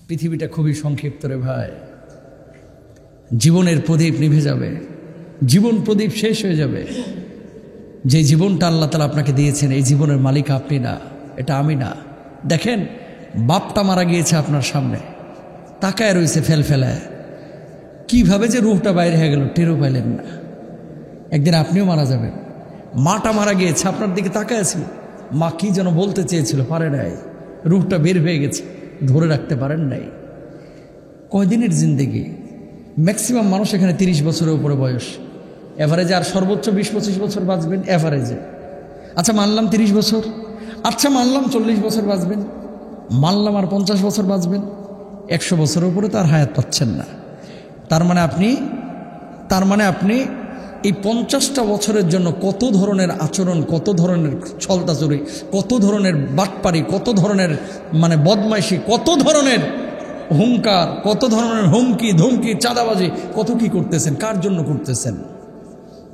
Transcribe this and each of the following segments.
পৃথিবীটা খুবই সংক্ষিপ্ত রে ভাই। জীবনের প্রদীপ নিভে যাবে, জীবন প্রদীপ শেষ হয়ে যাবে। যে জীবনটা আল্লাহ তাআলা আপনাকে দিয়েছেন, এই জীবনের মালিক আপনি না, এটা আমি না। দেখেন, বাপটা মারা গিয়েছে আপনার সামনে, তাকায় রয়েছে ফেলফেলায়, কিভাবে যে রূহটা বাইরে হয়ে গেল টেরও পাইলেন না। একদিন আপনিও মারা যাবেন। মাটা মারা গিয়েছে, আপনার দিকে তাকায় আছে, মা কি যেন বলতে চেয়েছিল, পারে নাই, রূহটা বের হয়ে গেছে, ধরে রাখতে পারেন নাই। কয়দিনের জিন্দেগি? ম্যাক্সিমাম মানুষ এখানে 30 বছরের উপরে বয়স, এভারেজে আর সর্বোচ্চ 20-25 বছর বাঁচবেন এভারেজে। আচ্ছা মানলাম 30 বছর, আচ্ছা মানলাম 40 বছর বাঁচবেন, মানলাম আর 50 বছর বাঁচবেন। 100 বছরের উপরে তার হায়াত পাচ্ছেন না। তার মানে আপনি এই 50টা বছরের জন্য কত ধরনের আচরণ, কত ধরনের ছলতাচুরি, কত ধরনের বাটপারি, কত ধরনের বদমাইশি, কত ধরনের হুঙ্কার, কত ধরনের হুমকি ধুমকি, চাঁদাবাজি, কত কি করতেছেন, কার জন্য করতেছেন?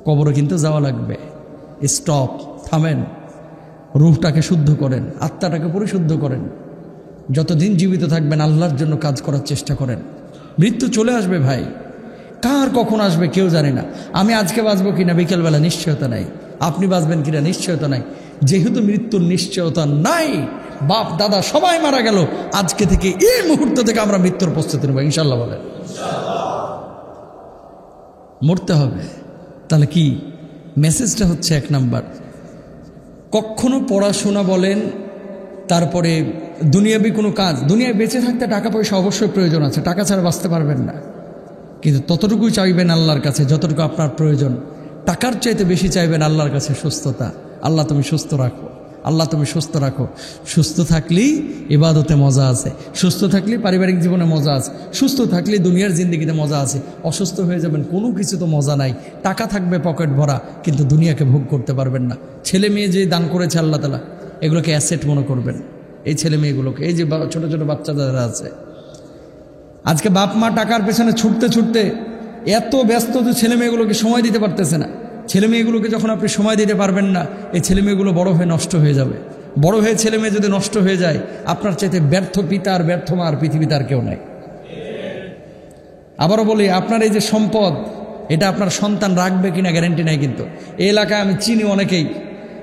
কবরে কিন্তু যাওয়া লাগবে। স্টপ, থামেন, রূহটাকে শুদ্ধ করেন, আত্মাটাকে পরিশুদ্ধ করেন। যতদিন জীবিত থাকবেন আল্লাহর জন্য কাজ করার চেষ্টা করেন। মৃত্যু চলে আসবে ভাই, কার কখন আসবে কেউ জানে না। আমি আজকে বাঁচবো কিনা বিকেলবেলা নিশ্চয়তা নাই, আপনি বাঁচবেন কিনা নিশ্চয়তা নাই। যেহেতু মৃত্যুর নিশ্চয়তা নাই, বাপ দাদা সবাই মারা গেল, আজকে থেকে এই মুহূর্ত থেকে আমরা মৃত্যুর প্রস্তুতি নেব ইনশাল্লাহ। বলেন মরতে হবে। তাহলে কি মেসেজটা হচ্ছে? 1 নাম্বার, কখনো পড়াশোনা বলেন, তারপরে দুনিয়াবি কোনো কাজ, দুনিয়ায় বেঁচে থাকতে টাকা পয়সা অবশ্যই প্রয়োজন আছে, টাকা ছাড়া বাঁচতে পারবেন না, কিন্তু ততটুকুই চাইবেন আল্লাহর কাছে যতটুকু আপনার প্রয়োজন। টাকার চাইতে বেশি চাইবেন আল্লাহর কাছে সুস্থতা। আল্লাহ তুমি সুস্থ রাখো, আল্লাহ তুমি সুস্থ রাখো। সুস্থ থাকলেই ইবাদতে মজা আছে, সুস্থ থাকলেই পারিবারিক জীবনে মজা আছে, সুস্থ থাকলেই দুনিয়ার জিন্দেগিতে মজা আছে। অসুস্থ হয়ে যাবেন, কোনো কিছু তো মজা নাই। টাকা থাকবে পকেট ভরা, কিন্তু দুনিয়াকে ভোগ করতে পারবেন না। ছেলে মেয়ে যে দান করেছে আল্লাহ তাআলা, এগুলোকে অ্যাসেট মনে করবেন। এই ছেলে মেয়েগুলোকে, এই যে ছোট ছোট বাচ্চা যারা আছে, আজকে বাপ মা টাকার পেছনে ছুটতে ছুটতে এত ব্যস্ত যে ছেলে মেয়েগুলোকে সময় দিতে পারতেছে না। ছেলে মেয়েগুলোকে যখন আপনি সময় দিতে পারবেন না, এই ছেলে মেয়েগুলো বড় হয়ে নষ্ট হয়ে যাবে। বড় হয়ে ছেলে মেয়ে যদি নষ্ট হয়ে যায়, আপনার চাইতে ব্যর্থ পিতা আর ব্যর্থ মা আর পৃথিবীতে আর কেউ নাই। আবারও বলি, আপনার এই যে সম্পদ, এটা আপনার সন্তান রাখবে কিনা গ্যারান্টি নাই। কিন্তু এই এলাকায় আমি চিনি অনেকেই,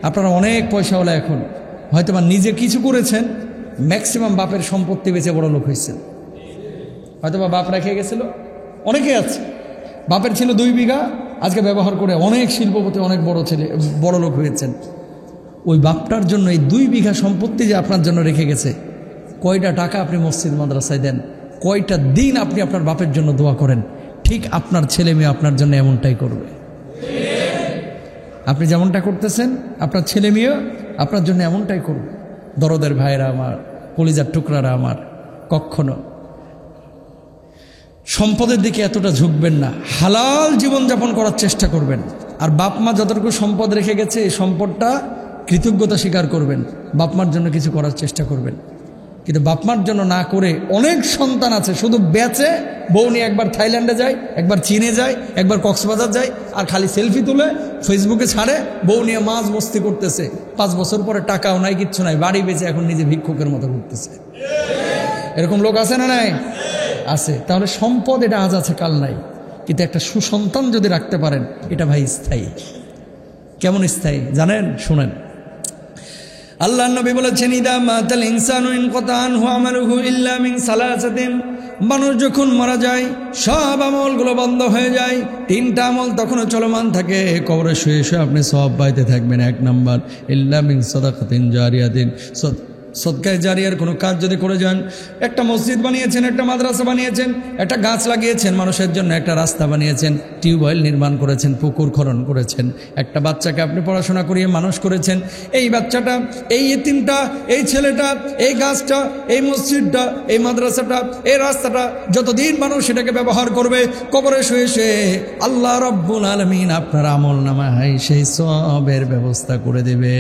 আপনারা অনেক পয়সাওয়ালা, এখন হয়তো বা নিজে কিছু করেছেন, ম্যাক্সিমাম বাপের সম্পত্তি বেচে বড় লোক হয়েছেন। হয়তো বা বাপ রেখে গেছিল, অনেকে আছে বাপের ছিল 2 বিঘা, আজকে ব্যবহার করে অনেক শিল্পপতি, অনেক বড় লোক হয়েছেন। ওই বাপটার জন্য এই 2 বিঘা সম্পত্তি যে আপনার জন্য রেখে গেছে, কয়টা টাকা আপনি মসজিদ মাদ্রাসায় দেন, কয়টা দিন আপনি আপনার বাপের জন্য দোয়া করেন, ঠিক আপনার ছেলে মেয়ে আপনার জন্য এমনটাই করবে। আপনি যেমনটা করতেছেন, আপনার ছেলে মেয়ে আপনার জন্য এমনটাই করবে। দরদের ভাইয়েরা আমার, কলিজার টুকরারা আমার, কখনো সম্পদের দিকে এতটা ঝুঁকবেন না। হালাল জীবনযাপন করার চেষ্টা করবেন। আর বাপ মা যতটুকু সম্পদ রেখে গেছে, এই সম্পদটা কৃতজ্ঞতা স্বীকার করবেন, বাপ মার জন্য কিছু করার চেষ্টা করবেন। কিন্তু বাপ মার জন্য না করে অনেক সন্তান আছে শুধু বেচে, বউ নিয়ে একবার থাইল্যান্ডে যায়, একবার চীনে যায়, একবার কক্সবাজার যায়, আর খালি সেলফি তুলে ফেসবুকে ছাড়ে, বউ নিয়ে মাছ মস্তি করতেছে। 5 বছর পরে টাকাও নাই, কিচ্ছু নাই, বাড়ি বেচে এখন নিজে ভিক্ষুকের মতো ঘুরতেছে। এরকম লোক আছে না নাই? আছে। তাহলে সম্পদ এটা আজ আছে কাল নাই, কিন্তু একটা সুসন্তান যদি রাখতে পারেন, এটা ভাই স্থায়ী। কেমন স্থায়ী জানেন? শুনেন, আল্লাহর নবী বলেছেন, ইদা মাতাল ইনসানু ইনকাতা আনহু আমালুহু ইল্লা মিন সালাসাতিন। মানুষ যখন মারা যায়, সব আমলগুলো বন্ধ হয়ে যায়, 3টা আমল তখনও চলমান থাকে। কবরে শুয়ে শুয়ে আপনি সওয়াব পাইতে থাকবেন। 1 নাম্বার, ইল্লা মিন সাদাকাতিন জারিয়াতিন। সদকায়ে জারিয়ার কোনো কাজ যদি করে যান, একটা মসজিদ বানিয়েছেন, একটা মাদ্রাসা বানিয়েছেন, একটা গাছ লাগিয়েছেন মানুষের জন্য, একটা রাস্তা বানিয়েছেন, টিউবওয়েল নির্মাণ করেছেন, পুকুর খনন করেছেন, একটা বাচ্চাকে আপনি পড়াশোনা করিয়ে মানুষ করেছেন। এই বাচ্চাটা, এই এতিমটা, এই ছেলেটা, এই গাছটা, এই মসজিদটা, এই মাদ্রাসাটা, এই রাস্তাটা, যতদিন মানুষ সেটাকে ব্যবহার করবে, কবরে শুয়ে শুয়ে আল্লাহ রাব্বুল আলামিন আপনার আমলনামায় সেই সওয়াবের ব্যবস্থা করে দেবে।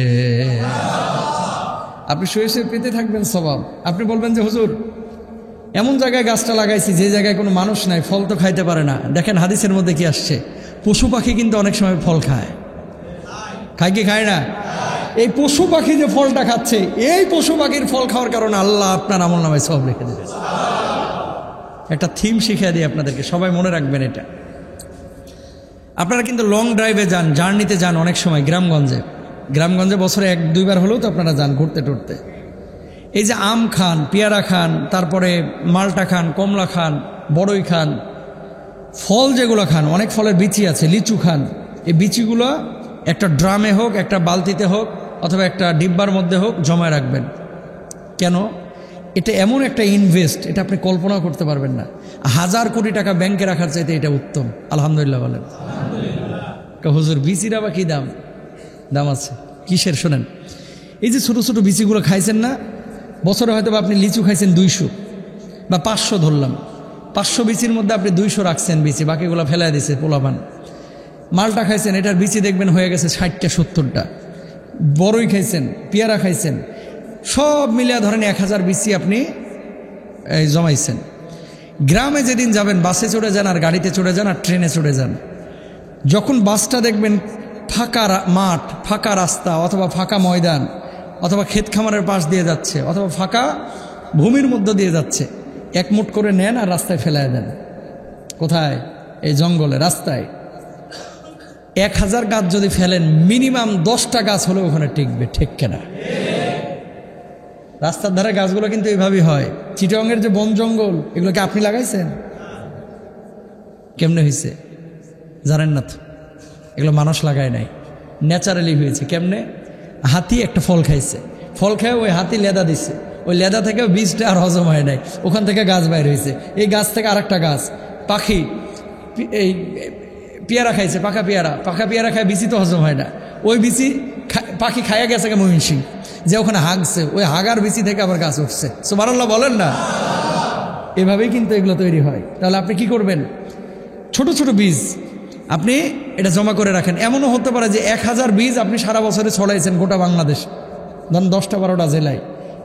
আপনি শুয়ে শুয়ে পেতে থাকবেন সওয়াব। আপনি বলবেন যে হুজুর, এমন জায়গায় গাছটা লাগাইছি যে জায়গায় কোনো মানুষ নাই, ফল তো খাইতে পারে না। দেখেন হাদিসের মধ্যে কি আসছে, পশু পাখি কিন্তু অনেক সময় ফল খায়। খায় কি খায় না? এই পশু পাখি যে ফলটা খাচ্ছে, এই পশু পাখির ফল খাওয়ার কারণে আল্লাহ আপনার আমলনামায় সওয়াব রেখে দেবে। একটা থিম শিখিয়ে দিই আপনাদেরকে, সবাই মনে রাখবেন এটা। আপনারা কিন্তু লং ড্রাইভে যান, জার্নিতে যান অনেক সময় গ্রামগঞ্জে বছরে 1-2 বার হলেও তো আপনারা যান ঘুরতে টুরতে। এই যে আম খান, পেয়ারা খান, তারপরে মালটা খান, কমলা খান, বড়ই খান, ফল যেগুলো খান, অনেক ফলের বিচি আছে, লিচু খান, এই বিচিগুলো একটা ড্রামে হোক, একটা বালতিতে হোক, অথবা একটা ডিব্বার মধ্যে হোক জমায় রাখবেন। কেন? এটা এমন একটা ইনভেস্ট, এটা আপনি কল্পনাও করতে পারবেন না। 1000 কোটি টাকা ব্যাংকে রাখার চাইতে এটা উত্তম। আলহামদুলিল্লাহ বলেন। হুজুর বিচির আবার কি দাম আছে কিসের? শোনেন, এই যে ছোট ছোট বিচিগুলো খাইছেন না, বছরে হয়তো আপনি লিচু খাইছেন 200 বা 500 ধরলাম, 500 বিচির মধ্যে আপনি 200 রাখছেন বিচি, বাকিগুলো ফেলাই দিছে পোলাপান। মালটা খাইছেন, এটার বিচি দেখবেন হয়ে গেছে 60টা 70টা। বড়ই খাইছেন, পেয়ারা খাইছেন, সব মিলিয়ে ধরেন 1000 বিচি আপনি জমাইছেন। গ্রামে যেদিন যাবেন, বাসে চড়ে যান আর গাড়িতে চড়ে যান আর ট্রেনে চড়ে যান, যখন বাসটা দেখবেন ফাঁকা মাঠ, ফাঁকা রাস্তা, অথবা ফাঁকা ময়দান, অথবা ক্ষেত খামারের পাশ দিয়ে যাচ্ছে, অথবা ফাঁকা ভূমির মধ্য দিয়ে যাচ্ছে, এক মুঠ করে নেন আর রাস্তায় ফেলায় দেন। কোথায়? এই জঙ্গলে, রাস্তায়। 1000 গাছ যদি ফেলেন, মিনিমাম 10টা গাছ হলে ওখানে টিকবে, ঠিক কেনা? রাস্তার ধারে গাছগুলো কিন্তু এইভাবেই হয়। চিটাগংয়ের যে বন জঙ্গল, এগুলোকে আপনি লাগাইছেন? কেমনে হয়েছে জানেন না তো? এগুলো মানুষ লাগায় নাই, ন্যাচারালি হয়েছে। কেমনে? হাতি একটা ফল খাইছে, ফল খেয়ে ওই হাতি লেদা দিছে, ওই লেদা থেকে বীজটা আর হজম হয় নাই, ওখান থেকে গাছ বাইর হয়েছে। এই গাছ থেকে আরেকটা গাছ, পাখি এই পেয়ারা খাইছে, পাকা পেয়ারা খায়, বিচি তো হজম হয় না, ওই বিচি পাখি খাইয়া গেছে মহিষী, যে ওখানে হাগছে, ওই হাগার বিচি থেকে আবার গাছ উঠছে। সুবহানাল্লাহ বলেন না? এভাবেই কিন্তু এগুলো তৈরি হয়। তাহলে আপনি কি করবেন? ছোট ছোট বীজ আপনি এটা জমা করে রাখেন। এমনও হতে পারে যে 1000 বীজ আপনি সারা বছরে ছড়াইছেন গোটা বাংলাদেশ, ধরুন 10টা-12টা জেলায়,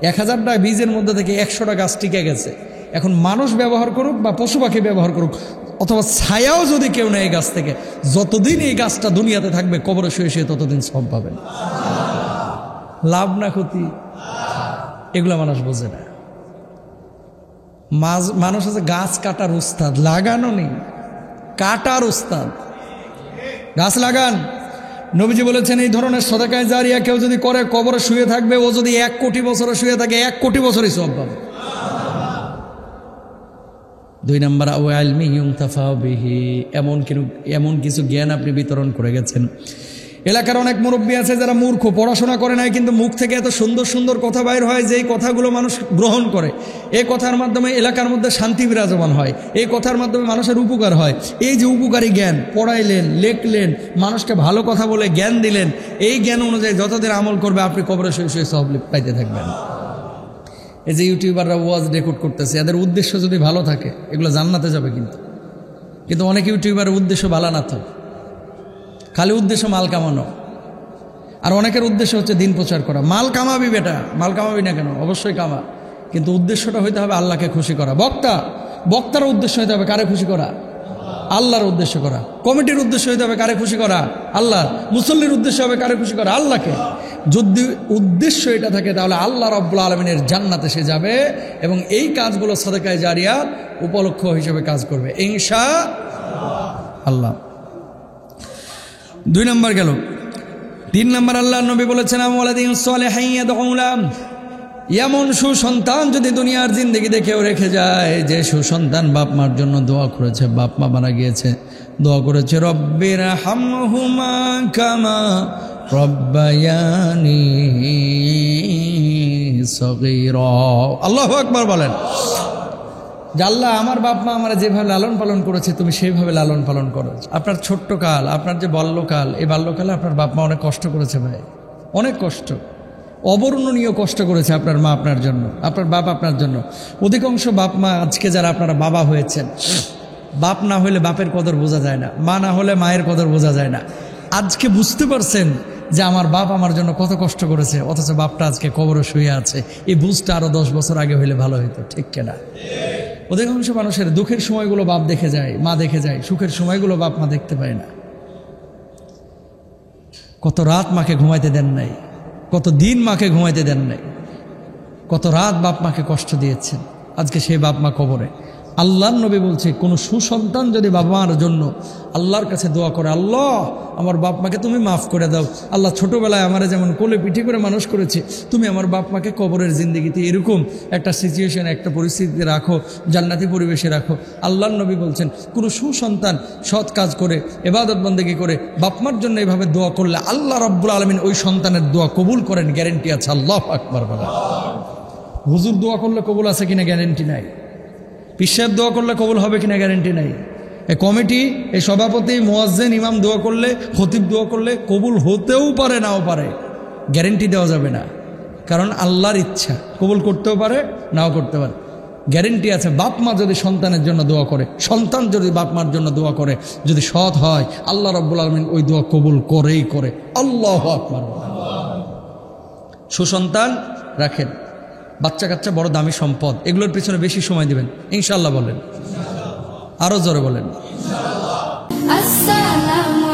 1000টা বীজের মধ্যে থেকে 100টা গাছ টিকে গেছে। এখন মানুষ ব্যবহার করুক বা পশু পাখি ব্যবহার করুক, অথবা ছায়াও যদি কেউ নেয় এই গাছ থেকে, যতদিন এই গাছটা দুনিয়াতে থাকবে, কবরে শুয়ে শুয়ে ততদিন সব পাবেন। লাভ না ক্ষতি? এগুলো মানুষ বোঝে না। মানুষ আছে গাছ কাটার উস্তাদ, লাগানো নেই, কাটার উস্তাদ। গাছ লাগান। নবীজি বলেছেন এই ধরনের সদকায়ে জারিয়া কেউ যদি করে, কবরে শুয়ে থাকবে, ও যদি 1 কোটি বছরে শুয়ে থাকে, 1 কোটি বছরই সওয়াব পাবে। 2 নম্বর, আও ইলমি ইউনতাফা বিহি, এমন কিছু জ্ঞান আপনি বিতরণ করে গেছেন। এলাকার অনেক মুরব্বী আছে যারা মূর্খ, পড়াশোনা করে নাই, কিন্তু মুখ থেকে এত সুন্দর সুন্দর কথা বাইর হয়, যেই কথাগুলো মানুষ গ্রহণ করে। এই কথার মাধ্যমে এলাকার মধ্যে শান্তি বিরাজমান হয়, এই কথার মাধ্যমে মানুষের উপকার হয়। এই যে উপকারী জ্ঞান পড়াইলেন, লেখলেন, মানুষকে ভালো কথা বলে জ্ঞান দিলেন, এই জ্ঞান অনুযায়ী যতদিন আমল করবে, আপনি কবরে শুয়ে শুয়ে সওয়াব পাইতে থাকবেন। এই যে ইউটিউবাররা ওয়াজ রেকর্ড করতেছে, এদের উদ্দেশ্য যদি ভালো থাকে, এগুলো জান্নাতে যাবে। কিন্তু অনেক ইউটিউবারের উদ্দেশ্য ভালো না, তো খালি উদ্দেশ্য মাল কামানো। আর অনেকের উদ্দেশ্য হচ্ছে দিন প্রচার করা। মাল কামাবি বেটা, মাল কামাবি না কেন? অবশ্যই কামা, কিন্তু উদ্দেশ্যটা হইতে হবে আল্লাহকে খুশি করা। বক্তার উদ্দেশ্য হইতে হবে কারে খুশি করা? আল্লাহর উদ্দেশ্য করা। কমিটির উদ্দেশ্য হইতে হবে কারে খুশি করা? আল্লাহ। মুসল্লির উদ্দেশ্য হবে কারে খুশি করা? আল্লাহকে। যদি উদ্দেশ্য এটা থাকে, তাহলে আল্লাহ রাব্বুল আলামিনের জান্নাতে সে যাবে, এবং এই কাজগুলো সাদাকায়ে জারিয়া উপলক্ষ হিসেবে কাজ করবে ইনশাআল্লাহ। 2 নম্বর গেল। 3 নম্বর, আল্লাহর নবী বলেছেন, ওয়ালাদিন সালিহিন ইয়াদউলা, এমন সুসন্তান যদি দুনিয়ার জিন্দেগিতে কেউ রেখে যায়, যে সুসন্তান বাপ মার জন্য দোয়া করেছে, বাপ মা মারা গিয়েছে, দোয়া করেছে, রব্বির হামহুমা কামা রব্বায়ানি সগীরা। আল্লাহু আকবার বলেন। আল্লাহ, আমার বাপ মা আমার যেভাবে লালন পালন করেছে, তুমি সেইভাবে লালন পালন করো। আপনার ছোট্ট কাল, আপনার যে বাল্যকাল, এই বাল্যকালে আপনার বাপ মা অনেক কষ্ট করেছে ভাই, অনেক কষ্ট, অবর্ণনীয় কষ্ট করেছে আপনার মা আপনার জন্য, আপনার বাপ আপনার জন্য। অধিকাংশ বাপ মা আজকে যারা আপনারা বাবা হয়েছেন, বাপ না হলে বাপের কদর বোঝা যায় না, মা না হলে মায়ের কদর বোঝা যায় না। আজকে বুঝতে পারছেন যে আমার বাপ আমার জন্য কত কষ্ট করেছে, অথচ বাপটা আজকে কবরে শুয়ে আছে। এই বুঝটা আরো 10 বছর আগে হইলে ভালো হইতো, ঠিক কিনা? অধিকাংশ মানুষের দুঃখের সময়গুলো বাপ দেখে যায়, মা দেখে যায়, সুখের সময়গুলো বাপ মা দেখতে পায় না। কত রাত মাকে ঘুমাইতে দেন নাই, কত দিন মাকে ঘুমাইতে দেন নাই, কত রাত বাপ মাকে কষ্ট দিয়েছেন, আজকে সেই বাপ মা কবরে। আল্লাহর নবী বলছে কোনো সুসন্তান যদি বাবা মার জন্য আল্লাহর কাছে দোয়া করে, আল্লাহ আমার বাপ মাকে তুমি মাফ করে দাও, আল্লাহ ছোটোবেলায় আমারে যেমন কোলে পিঠে করে মানুষ করেছে, তুমি আমার বাপ মাকে কবরের জিন্দেগিতে এরকম একটা সিচুয়েশন, একটা পরিস্থিতিতে রাখো, জান্নাতি পরিবেশে রাখো। আল্লাহর নবী বলছেন কোনো সুসন্তান সৎ কাজ করে ইবাদত বন্দেগী করে বাপ মার জন্য এভাবে দোয়া করলে আল্লাহ রাব্বুল আলামিন ওই সন্তানের দোয়া কবুল করেন, গ্যারেন্টি আছে। আল্লাহু আকবার বলা। হুজুর দোয়া করলে কবুল আছে কিনা গ্যারেন্টি নাই, পিসাব দোয়া করলে কবুল হবে কিনা গ্যারেন্টি নাই, এই কমিটি, এই সভাপতি, মুয়াজ্জিন, ইমাম দোয়া করলে, খতিব দোয়া করলে কবুল হতেও পারে, নাও পারে, গ্যারেন্টি দেওয়া যাবে না। কারণ আল্লাহর ইচ্ছা, কবুল করতেও পারে নাও করতে পারে। গ্যারেন্টি আছে বাপ মা যদি সন্তানের জন্য দোয়া করে, সন্তান যদি বাপ মার জন্য দোয়া করে, যদি সৎ হয়, আল্লাহ রাব্বুল আলামিন ওই দোয়া কবুল করেই করে। আল্লাহু আকবার। সুসন্তান রাখেন। বাচ্চা কাচ্চা বড় দামি সম্পদ, এগুলোর পিছনে বেশি সময় দিবেন ইনশাআল্লাহ। বলেন, আরো জোরে বলেন। আসসালামু